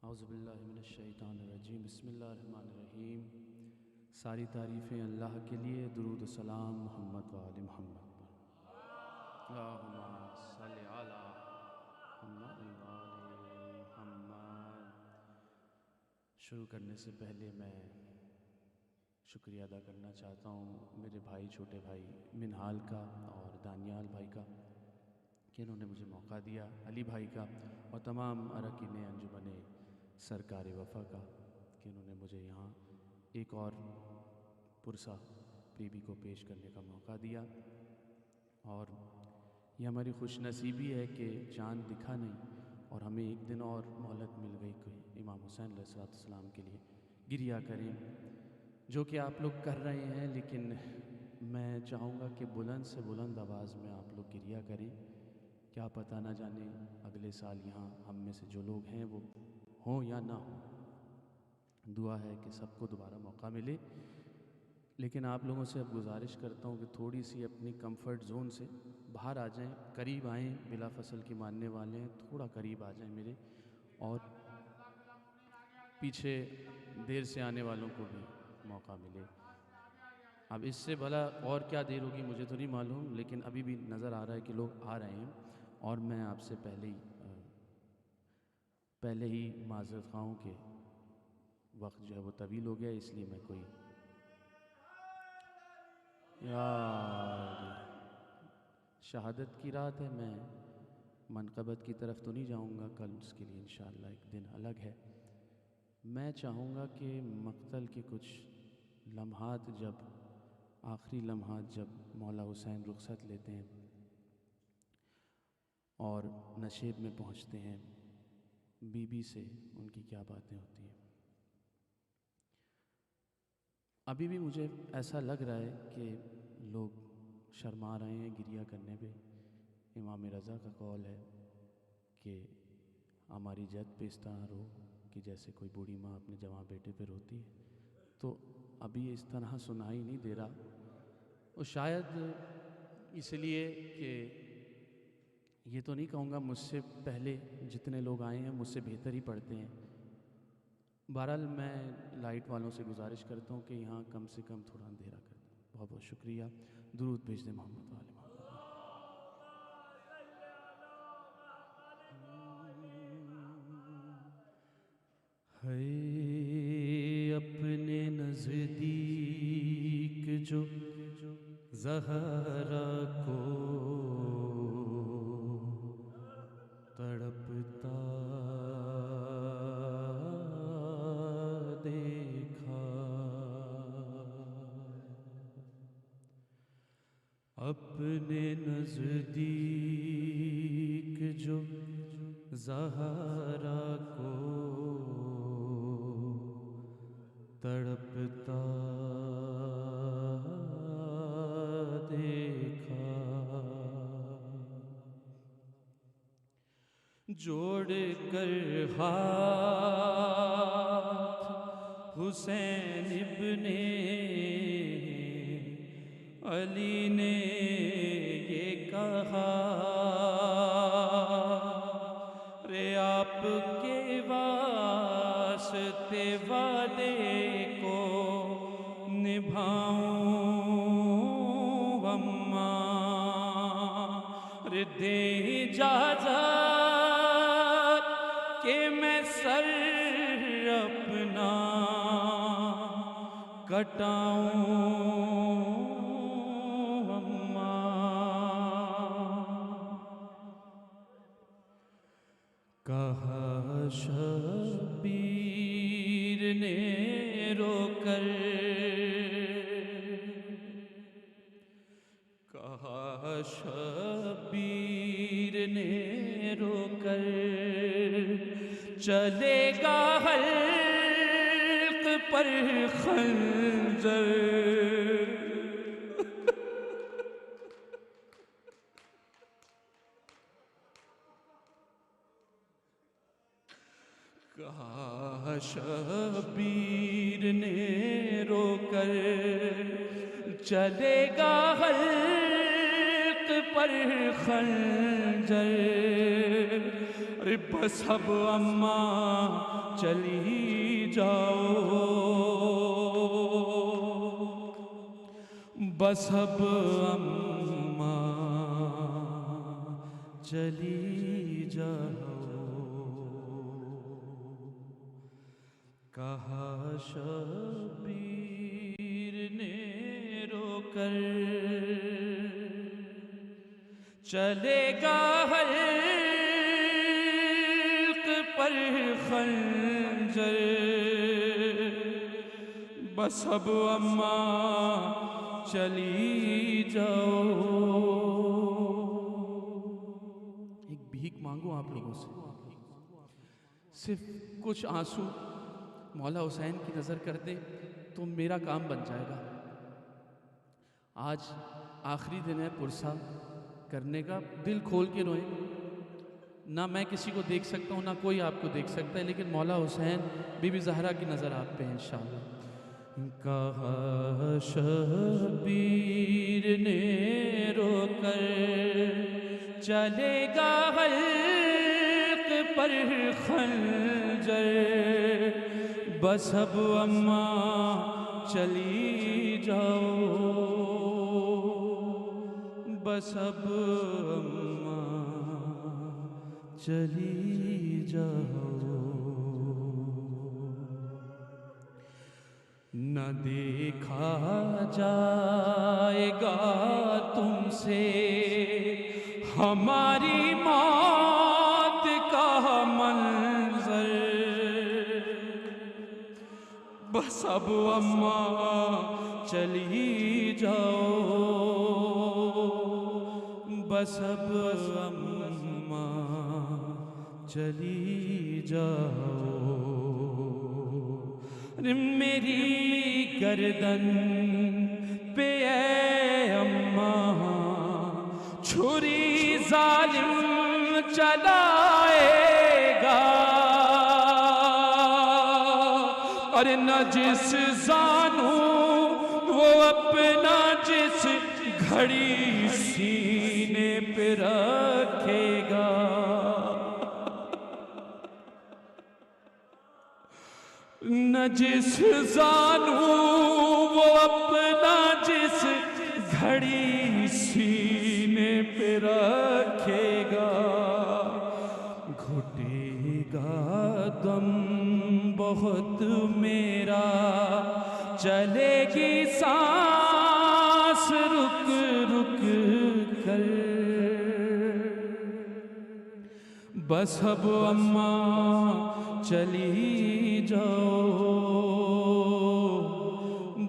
औज़ुबिल्लाहिमिनश्शैतानिर्रजीम बिस्मिल्लाहिर्रहमानिर्रहीम। सारी तारीफ़ें अल्लाह के लिए, दुरूद सलाम मोहम्मद व आले मोहम्मद पर। अल्लाहुम्मा सल्लि अला मुहम्मद व आले मुहम्मद। शुरू करने से पहले मैं शुक्रिया अदा करना चाहता हूँ मेरे भाई, छोटे भाई मिनहाल का और दानियाल भाई का कि इन्होंने मुझे मौका दिया, अली भाई का और तमाम अरकान अंजुमन सरकार वफ़ा का कि उन्होंने मुझे यहाँ एक और पुरसा बीबी को पेश करने का मौका दिया। और ये हमारी खुशनसीबी है कि चाँद दिखा नहीं और हमें एक दिन और मोहलत मिल गई कि इमाम हुसैन अलैहिस्सलाम के लिए गिरिया करें, जो कि आप लोग कर रहे हैं। लेकिन मैं चाहूँगा कि बुलंद से बुलंद आवाज़ में आप लोग गिरिया करें। क्या पता ना जाने अगले साल यहाँ हम में से जो लोग हैं वो हों या ना हो। दुआ है कि सबको दोबारा मौका मिले। लेकिन आप लोगों से अब गुजारिश करता हूँ कि थोड़ी सी अपनी कंफर्ट ज़ोन से बाहर आ जाएं, करीब आएँ। बिला फसल की मानने वाले हैं, थोड़ा करीब आ जाएं मेरे, और पीछे देर से आने वालों को भी मौका मिले। अब इससे भला और क्या देर होगी मुझे तो नहीं मालूम, लेकिन अभी भी नज़र आ रहा है कि लोग आ रहे हैं। और मैं आपसे पहले ही माज़रत ख़्वाह हूँ कि वक्त जो है वो तवील हो गया, इसलिए मैं कोई यार शहादत की रात है, मैं मनक़बत की तरफ तो नहीं जाऊँगा कल, उसके लिए इंशाअल्लाह एक दिन अलग है। मैं चाहूँगा कि मक़तल के कुछ लम्हात, जब आखिरी लम्हात जब मौला हुसैन रुख़सत लेते हैं और नशेब में पहुँचते हैं, बीबी से उनकी क्या बातें होती हैं। अभी भी मुझे ऐसा लग रहा है कि लोग शर्मा रहे हैं गिरिया करने पे। इमाम रज़ा का कौल है कि हमारी जद पे इस तरह रो कि जैसे कोई बूढ़ी माँ अपने जवान बेटे पे रोती है। तो अभी इस तरह सुनाई नहीं दे रहा, और शायद इसलिए कि ये तो नहीं कहूँगा मुझसे पहले जितने लोग आए हैं मुझसे बेहतर ही पढ़ते हैं। बहरहाल मैं लाइट वालों से गुजारिश करता हूँ कि यहाँ कम से कम थोड़ा अंधेरा कर दें। बहुत बहुत शुक्रिया। दुरूद भेज दें मोहम्मद वाले मोहम्मद। है अपने नज़दीक जो ज़हरा को तड़पता देखा, अपने नज़दीक जो ज़हरा को तड़पता देखा, जोड़ कर हाथ हुसैन इब्ने अली ने ये कहा, रे आपके वास्ते वादे को निभाऊं अम्मा, रे दे इजाज़त के मैं सर अपना कटाऊं अम्मा। कहा शबीर ने रोकर, कहा शबीर ने रोकर, चलेगा हल्क पर खंजर, कहा शबीर ने रोकर, चलेगा हल्क पर खंजर, अरे बस अब अम्मा चली जाओ, बस अब अम्मा चली जाओ। कहा शबीर ने रोकर चलेगा हल्क पर खंजर, बस अब अम्मा चली जाओ। एक भीख मांगो आप लोगों से, सिर्फ कुछ आंसू मौला हुसैन की नज़र कर दे तो मेरा काम बन जाएगा। आज आखिरी दिन है पुरसा करने का, दिल खोल के रोएं। ना मैं किसी को देख सकता हूँ, ना कोई आपको देख सकता है, लेकिन मौला हुसैन बीबी ज़हरा की नज़र आप पे है इंशाअल्लाह। कहा शबीर ने रोकर चलेगा हल्क पर खंजर, बस अब अम्मा चली जाओ, बस अब अम्मा चली जाओ। न देखा जाएगा तुमसे हमारी मौत का मंजर, बस अब अम्मा चली जाओ, बस अब अम्मा चली जाओ। मेरी गर्दन पे ऐ अम्मा छुरी जालिम चलाएगा, अरे न जिस जानू वो अपना जिस घड़ी सीने पे रखेगा, न जिस जानू वो अपना जिस घड़ी सीने पे रखेगा, घुटेगा दम बहुत मेरा चलेगी सांस रुक रुक कर, बस अब अम्मा चली जाओ,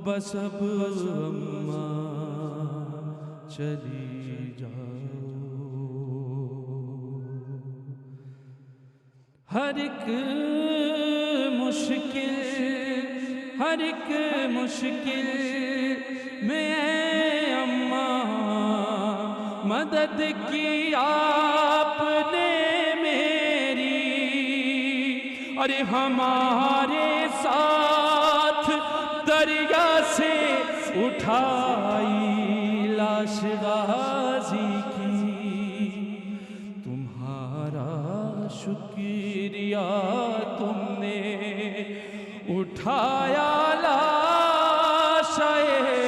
बस अब अम्मा चली जाओ। हर एक मुश्किल में अम्मा मदद की आपने मेरी, अरे हमारे साथ दरिया से उठाई लाश गाजी की, तुम्हारा शुक्रिया तुमने उठाया लाश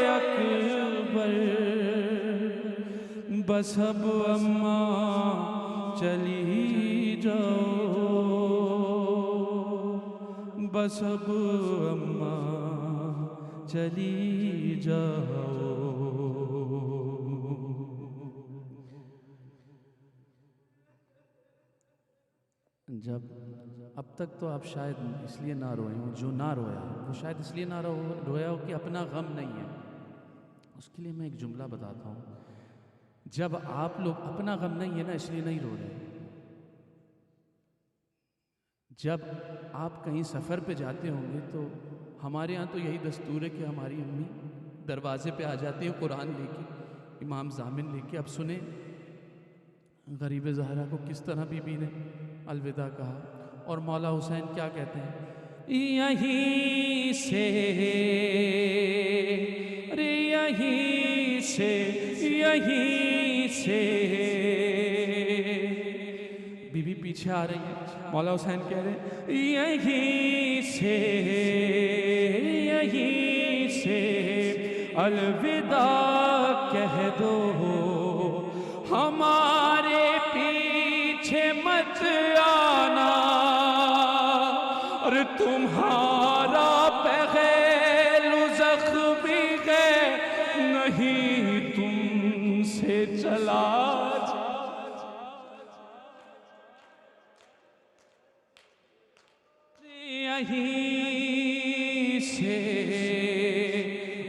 अकबर, बस अब अम्मा चली जाओ, बस अब अम्मा चली जाओ। जब अब तक तो आप शायद इसलिए ना रोए हों, जो ना रोया वो शायद इसलिए ना रोया हो कि अपना गम नहीं है। उसके लिए मैं एक जुमला बताता हूँ। जब आप लोग अपना गम नहीं है ना, इसलिए नहीं रो रहे। जब आप कहीं सफ़र पे जाते होंगे तो हमारे यहाँ तो यही दस्तूर है कि हमारी अम्मी दरवाजे पे आ जाती है कुरान लेके, इमाम ज़ामिन लेके। अब सुने गरीब ज़हरा को किस तरह बीबी ने अलविदा कहा, और मौला हुसैन क्या कहते हैं, यहीं से अरे यहीं से बीबी पीछे आ रही है। मौला हुसैन कह रहे हैं यहीं से अलविदा कह दो, हमारे पीछे मत आना, और तुम्हारा पहलू ज़ख्मी है, नहीं तुमसे चला। यहीं से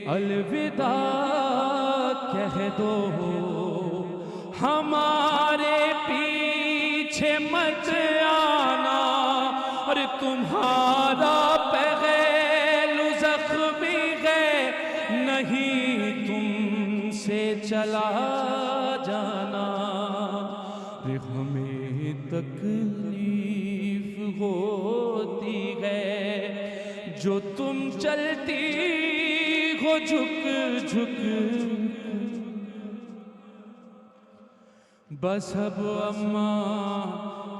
अलविदा कह दो, हमारे पीछे मत आना, और तुम्हारा पहलू ज़ख्मी है, नहीं तुमसे चला जाना। हमें तकलीफ होती है जो तुम चलती हो झुक झुक, बस अब अम्मा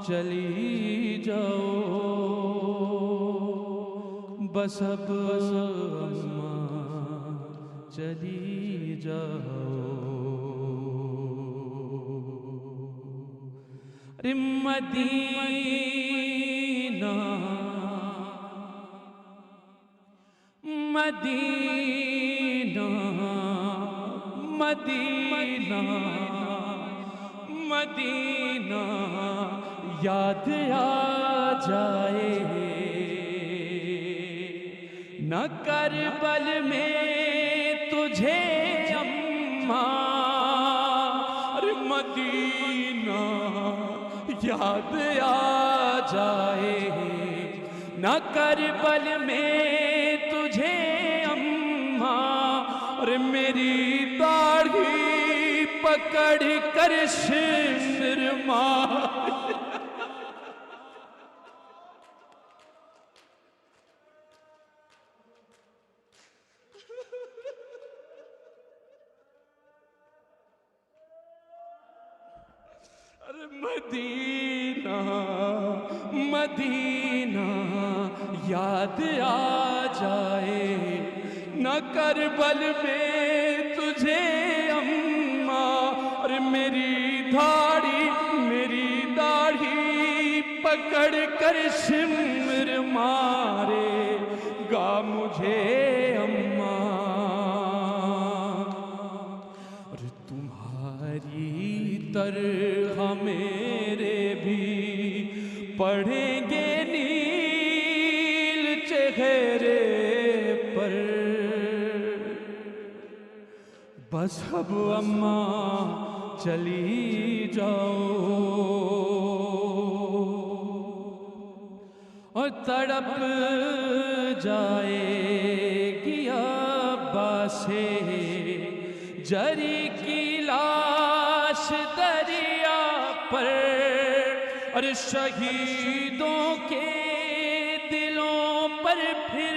चली जाओ, बस अब अम्मा चली जाओ। अरे मदीना मदीना मदीना मदीना याद आ जाए, न करबल में तुझे अम्मा, अरे मदीना याद आ जाए, न करबल में तुझे अम्मा, और मेरी दाढ़ी पकड़ कर शिंदर मार। अरे मदीना मदीना याद आ जाए, न करबल में तुझे अम्मा, और मेरी दाढ़ी पकड़ कर शिमर मारेगा मुझे अम्मा, और तुम्हारी तरह मेरे भी पढ़ेंगे नील चेहरे पर, बस अब अम्मा चली जाओ, और तड़प जाएगी अब्बा से जरी की लाश दरिया पर, और शहीदों के दिलों पर फिर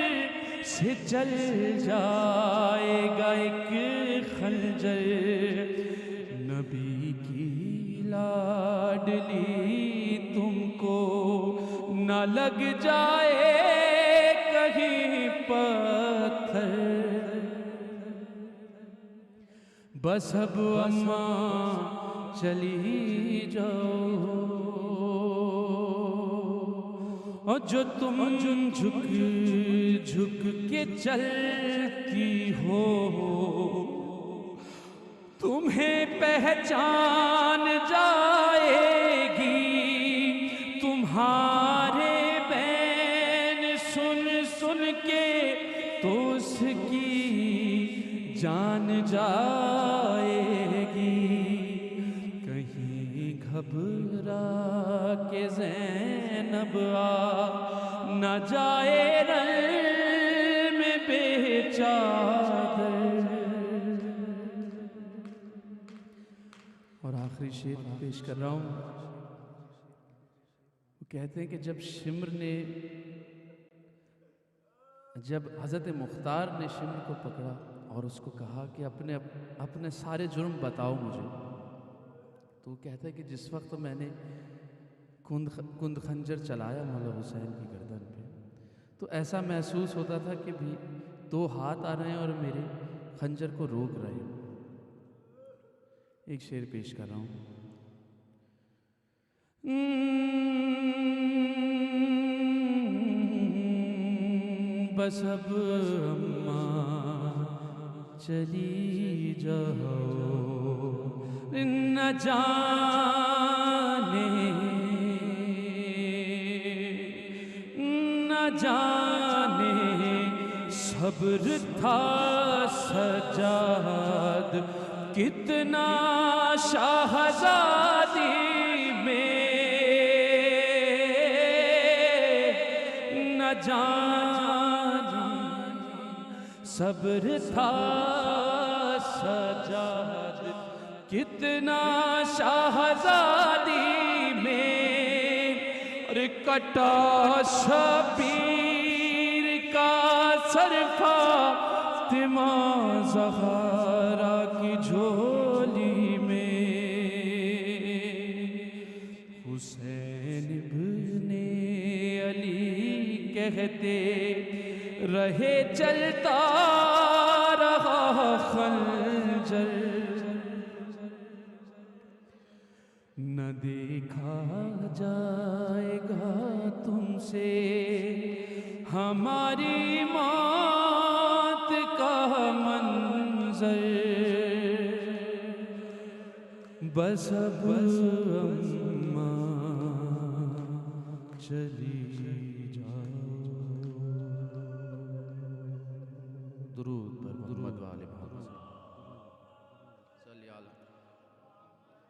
से जल जाएगा एक खंजर, नबी की लाडली तुमको न लग जाए कहीं पत्थर, बस अब अम्मा चली जाओ, और जो तुम झुक झुक के चलती हो, तुम्हें पहचान जाएगी, तुम्हारे बैन सुन सुन के तो उसकी जान जाएगी, कहीं घबरा के ज़ैनब आ न जाए रल में बेचादर। और आखिरी शेर पेश कर रहा हूँ। वो कहते हैं कि जब हज़रत मुख्तार ने शिम्र को पकड़ा और उसको कहा कि अपने सारे जुर्म बताओ मुझे, तो वो कहता है कि जिस वक्त मैंने कुंद खंजर चलाया मौला हुसैन की गर्दन पे, तो ऐसा महसूस होता था कि भी 2 हाथ आ रहे हैं और मेरे खंजर को रोक रहे हैं। एक शेर पेश कर रहा हूँ। बस अब अम्मा चली जाओ, न जाने सब्र था सजाद कितना शाहज़ादी में, न जाने सब्र था सजाद कितना शाहज़ादी में, और कटा शबीर का सरफा तिमा ज़हरा की झोली में, हुसैन इब्ने अली कहते रहे चलता रहा खंजर, न देखा जाएगा तुमसे हमारी मौत का मंजर, बस अब अम्मा चली जाओ। दुरूद।